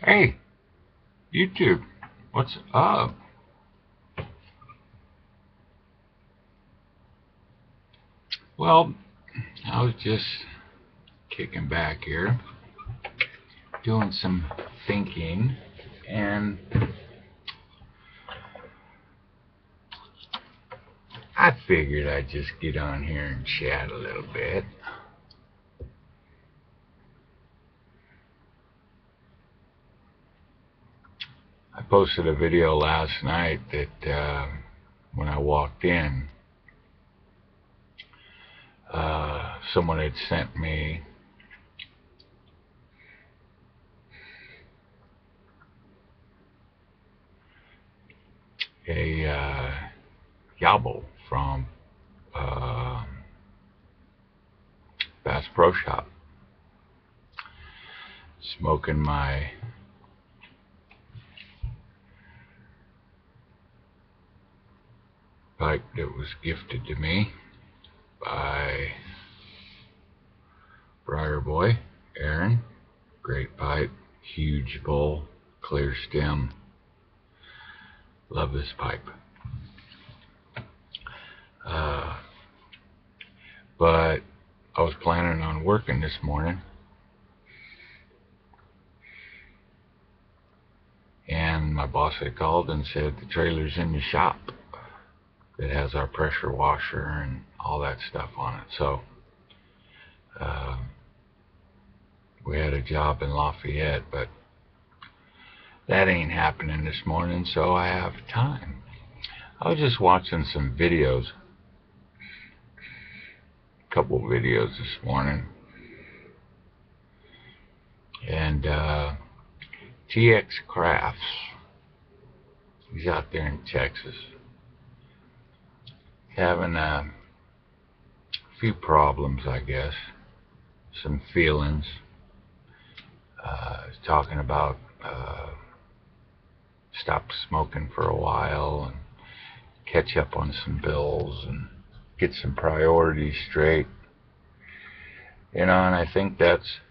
Hey, YouTube, what's up? Well, I was just kicking back here, doing some thinking, and I figured I'd just get on here and chat a little bit. I posted a video last night that when I walked in, someone had sent me a yabo from Bass Pro Shop, smoking my pipe that was gifted to me by Briar Boy Aaron. Great pipe, huge bowl, clear stem. Love this pipe. But I was planning on working this morning, and my boss had called and said the trailer's in the shop. It has our pressure washer and all that stuff on it. So we had a job in Lafayette, but that ain't happening this morning, so I have time. I was just watching some videos, a couple videos this morning, and TX Crafts, he's out there in Texas, having a few problems, I guess, some feelings. He's talking about stop smoking for a while and catch up on some bills and get some priorities straight, and I think that's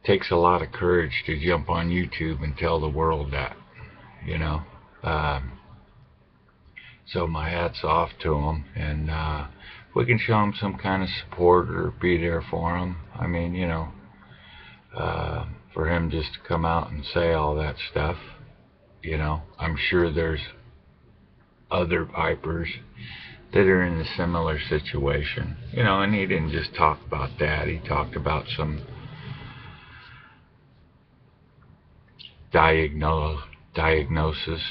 takes a lot of courage to jump on YouTube and tell the world that, so my hat's off to him, and if we can show him some kind of support or be there for him, I mean, for him just to come out and say all that stuff, I'm sure there's other pipers that are in a similar situation, and he didn't just talk about that. He talked about some diagnosis,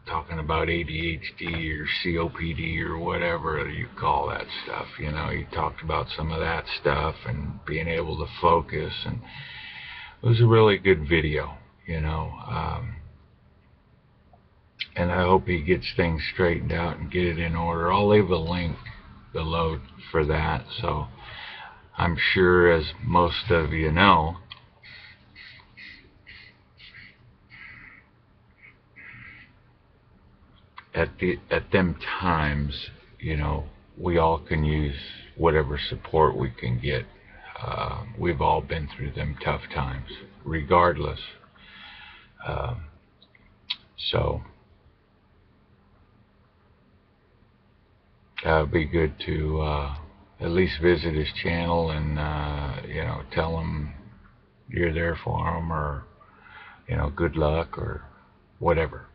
talking about ADHD or COPD or whatever you call that stuff. He talked about some of that stuff and being able to focus, and it was a really good video, and I hope he gets things straightened out and get it in order. I'll leave a link below for that. So I'm sure, as most of you know, at them times, we all can use whatever support we can get. We've all been through them tough times, regardless. So it'd be good to at least visit his channel and tell him you're there for him, or good luck or whatever.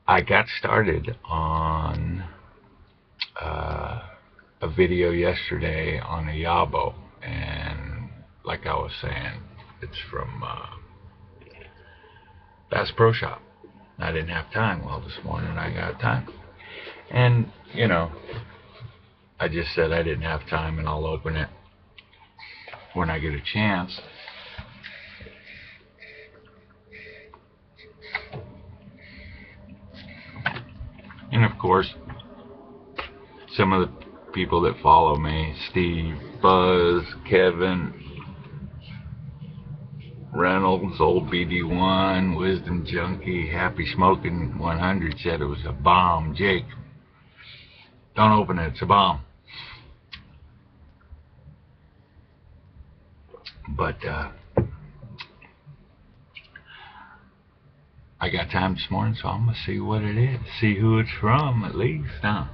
I got started on a video yesterday on a yabo, and like I was saying, it's from Bass Pro Shop. I didn't have time. Well, this morning I got time, and I just said I didn't have time, and I'll open it when I get a chance. And of course, some of the people that follow me, Steve, Buzz, Kevin, Reynolds, old BD1, Wisdom Junkie, Happy Smoking 100 said it was a bomb. Jake, don't open it, it's a bomb. But I got time this morning, so I'm going to see what it is. See who it's from, at least, huh?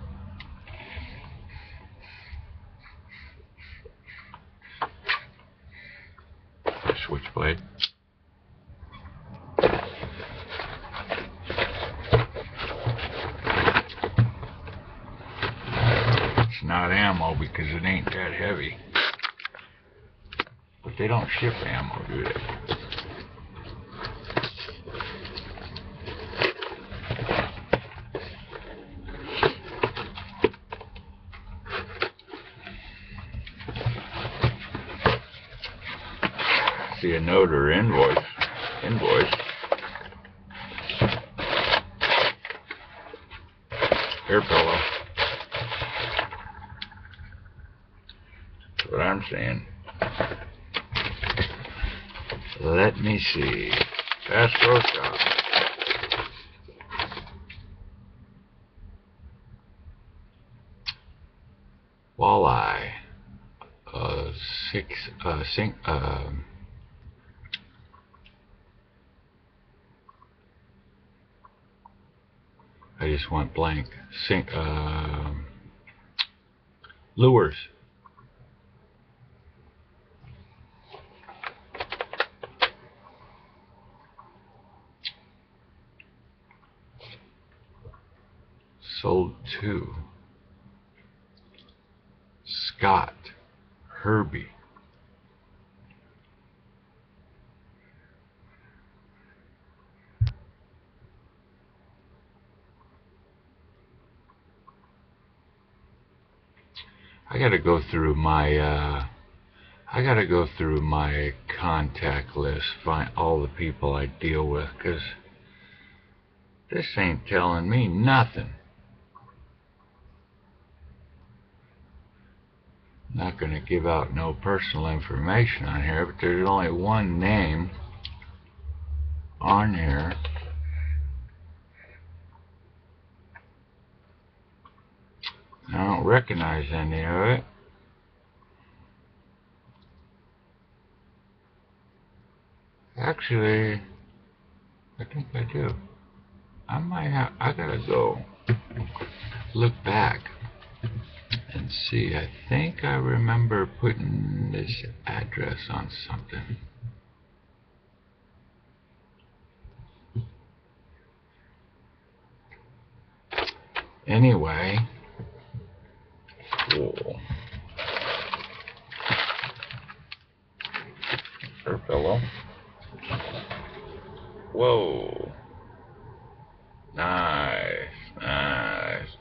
Switchblade. It's not ammo because it ain't that heavy. But they don't ship ammo, do they? See a note or invoice. Air pillow. That's what I'm saying. Let me see. Fast Pro Shop. Walleye. I just went blank. Lures. Sold 2. Scott. Herbie. I gotta go through my contact list, find all the people I deal with, 'cause this ain't telling me nothing. Not gonna give out no personal information on here, but there's only one name on here. I don't recognize any of it. Actually, I think I do. I gotta go look back and see. I think I remember putting this address on something. Anyway, cool. Her pillow. Whoa. Nice, nice.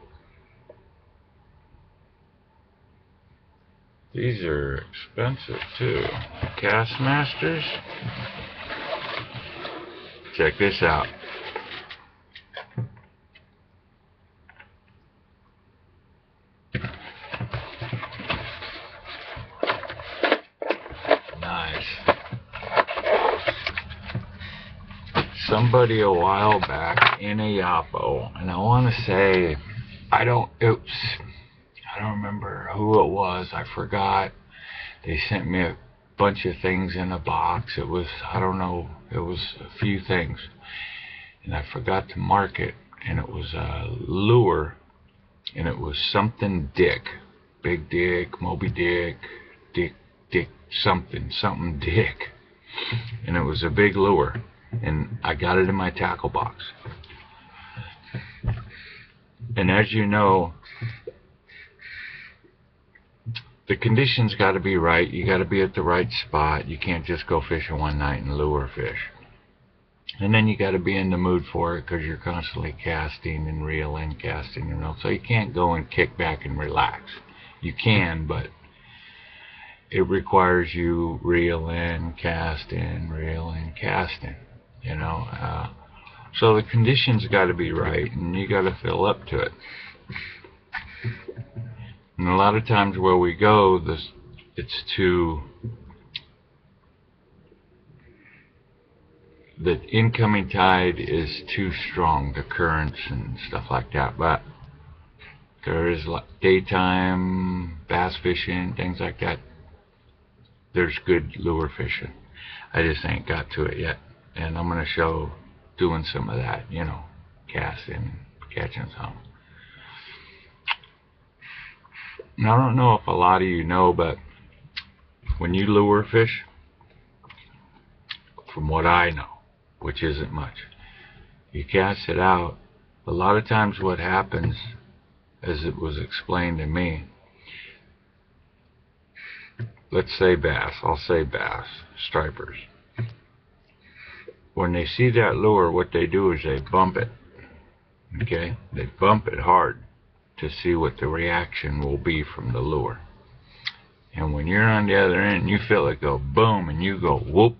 These are expensive too. Castmasters. Check this out. Nice. Somebody a while back in a Yapo, and I want to say, I don't remember who it was. I forgot. They sent me a bunch of things in a box. It was, I don't know, it was a few things, and I forgot to mark it. And it was a lure, and it was something Dick, Big Dick, Moby Dick, Dick, something Dick, and it was a big lure, and I got it in my tackle box. And as you know, the conditions got to be right. You got to be at the right spot. You can't just go fishing one night and lure fish. And then you got to be in the mood for it, because you're constantly casting and reeling, casting, you know. So you can't go and kick back and relax. You can, but it requires you reeling, casting, reeling, casting, you know. So the conditions got to be right, and you got to fill up to it. And a lot of times where we go, it's to the incoming tide is too strong, the currents and stuff like that. But there is daytime bass fishing, things like that. There's good lure fishing. I just ain't got to it yet, and I'm gonna show doing some of that, you know, casting, catching some. Now, I don't know if a lot of you know, but when you lure fish, from what I know, which isn't much, you cast it out. A lot of times what happens, as it was explained to me, let's say bass, I'll say bass, stripers. When they see that lure, what they do is they bump it, okay? They bump it hard to see what the reaction will be from the lure. And when you're on the other end, you feel it go boom, and you go whoop.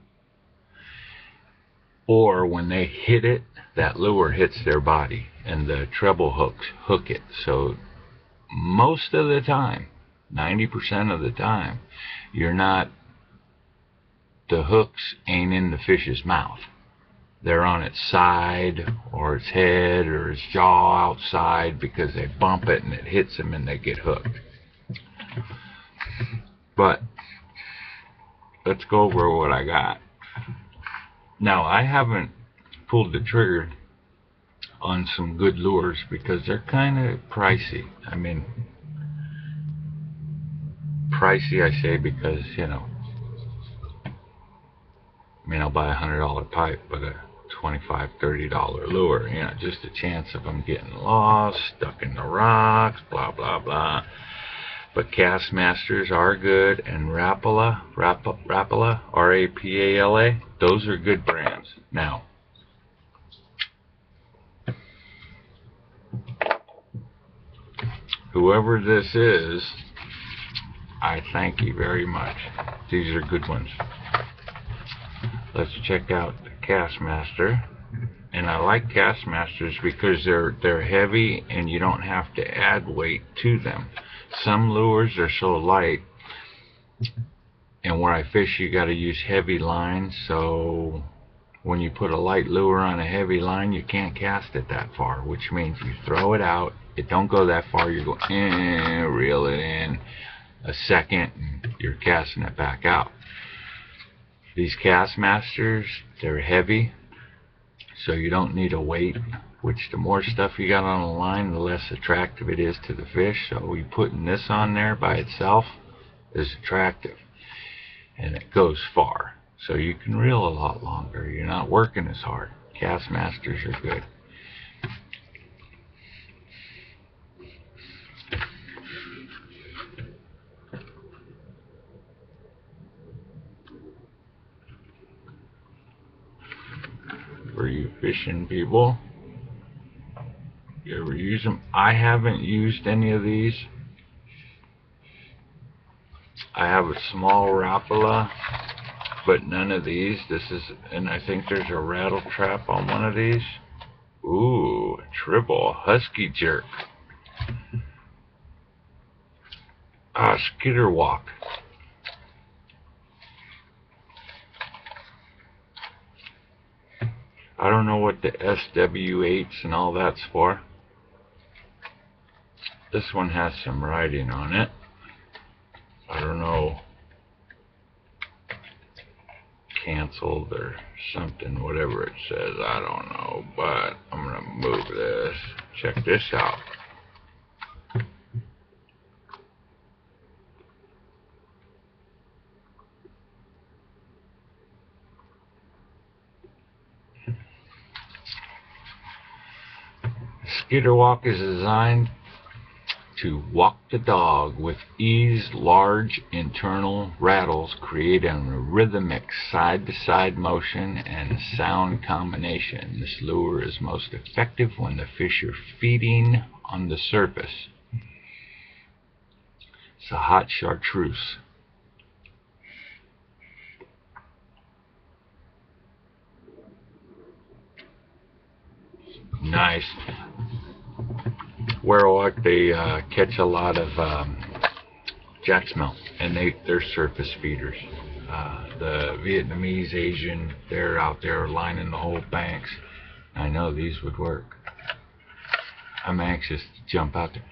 Or when they hit it, that lure hits their body, and the treble hooks hook it. So most of the time, 90% of the time, the hooks ain't in the fish's mouth. They're on its side, or its head, or its jaw outside, because they bump it and it hits them and they get hooked. But let's go over what I got. Now, I haven't pulled the trigger on some good lures because they're kind of pricey. I mean, pricey I say because, you know, I mean, I'll buy a $100 pipe, but a $25, $30 lure, you know, just a chance of them getting lost, stuck in the rocks, blah, blah, blah. But Castmasters are good, and Rapala, R-A-P-A-L-A, those are good brands. Now, whoever this is, I thank you very much. These are good ones. Let's check out the Castmaster. And I like Castmasters because they're heavy and you don't have to add weight to them. Some lures are so light, and where I fish you got to use heavy lines, so when you put a light lure on a heavy line, you can't cast it that far, which means you throw it out, it don't go that far, you go reel it in a second, and you're casting it back out. These Castmasters, they're heavy, so you don't need a weight, which the more stuff you got on the line, the less attractive it is to the fish. So you putting this on there by itself is attractive, and it goes far, so you can reel a lot longer. You're not working as hard. Castmasters are good. For you fishing people, you ever use them? I haven't used any of these. I have a small Rapala, but none of these. And I think there's a rattle trap on one of these. Ooh, a triple husky jerk. Skitter walk. I don't know what the SW8s and all that's for. This one has some writing on it. I don't know. Canceled or something, whatever it says, I don't know. But I'm going to move this. Check this out. Skitter walk is designed to walk the dog with ease. Large internal rattles create a rhythmic side-to-side motion and sound combination. This lure is most effective when the fish are feeding on the surface. It's a hot chartreuse. Nice. Where they catch a lot of jack smelt, and they're surface feeders. The Vietnamese, Asian, they're out there lining the whole banks. I know these would work. I'm anxious to jump out there.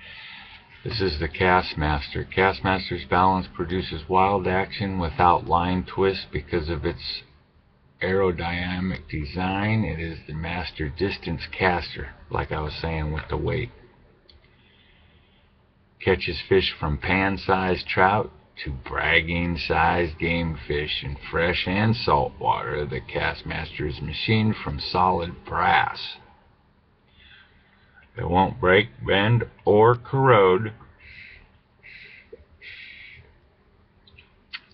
This is the Castmaster. Castmaster's balance produces wild action without line twist because of its aerodynamic design. It is the master distance caster, like I was saying with the weight. Catches fish from pan-sized trout to bragging-sized game fish in fresh and salt water. The Castmaster is machined from solid brass. It won't break, bend, or corrode,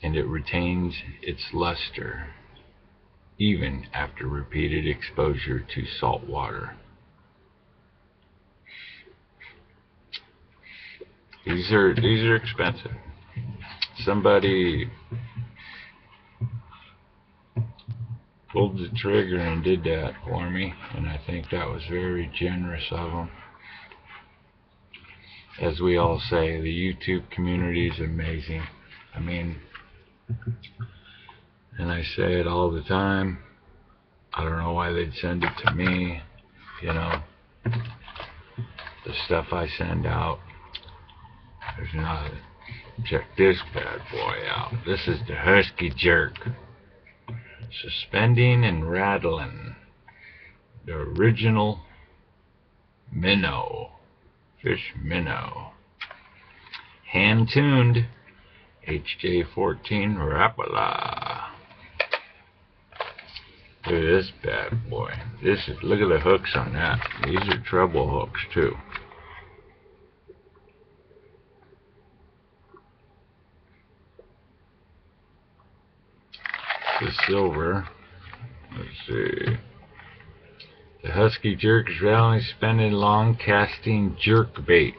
and it retains its luster even after repeated exposure to salt water. These are expensive. Somebody pulled the trigger and did that for me, and I think that was very generous of them. As we all say, the YouTube community is amazing. I mean, and I say it all the time, I don't know why they'd send it to me, you know, the stuff I send out. There's not. Check this bad boy out. This is the Husky Jerk. Suspending and rattling. The original minnow. Fish minnow. Hand tuned. HJ14 Rapala. Look at this bad boy. Look at the hooks on that. These are treble hooks too. The silver. Let's see. The Husky Jerk is rarely suspended long casting jerk bait.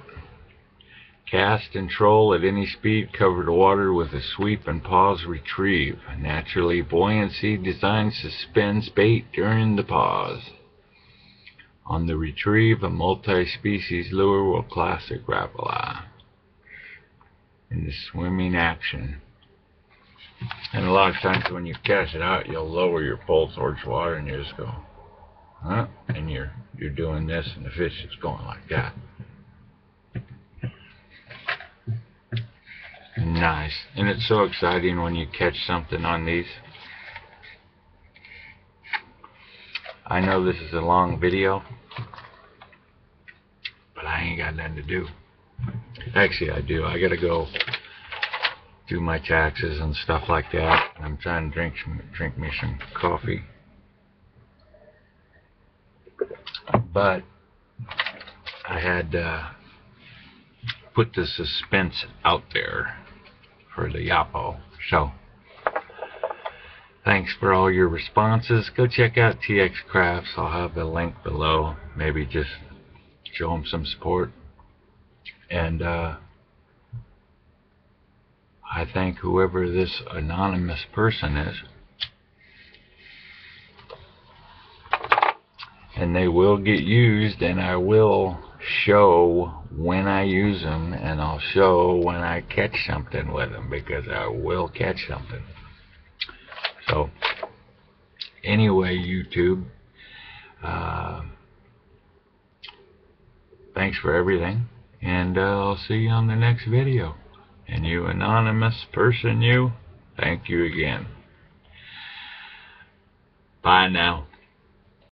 Cast and troll at any speed, cover the water with a sweep and pause retrieve. Naturally, buoyancy designed suspends bait during the pause. On the retrieve, a multi-species lure will classic Rapala. In the swimming action. And a lot of times when you cast it out, you'll lower your pole towards water and you just go, huh? And you're doing this and the fish is going like that. Nice. And it's so exciting when you catch something on these. I know this is a long video, but I ain't got nothing to do. Actually, I do. I gotta go do my taxes and stuff like that. I'm trying to drink me some coffee. But I had put the suspense out there for the Yapo. So thanks for all your responses. Go check out TX Crafts. I'll have the link below. Maybe just show them some support. And I thank whoever this anonymous person is. And they will get used, and I will show when I use them, and I'll show when I catch something with them, because I will catch something. So anyway, YouTube, thanks for everything, and I'll see you on the next video. And you anonymous person, you, thank you again. Bye now.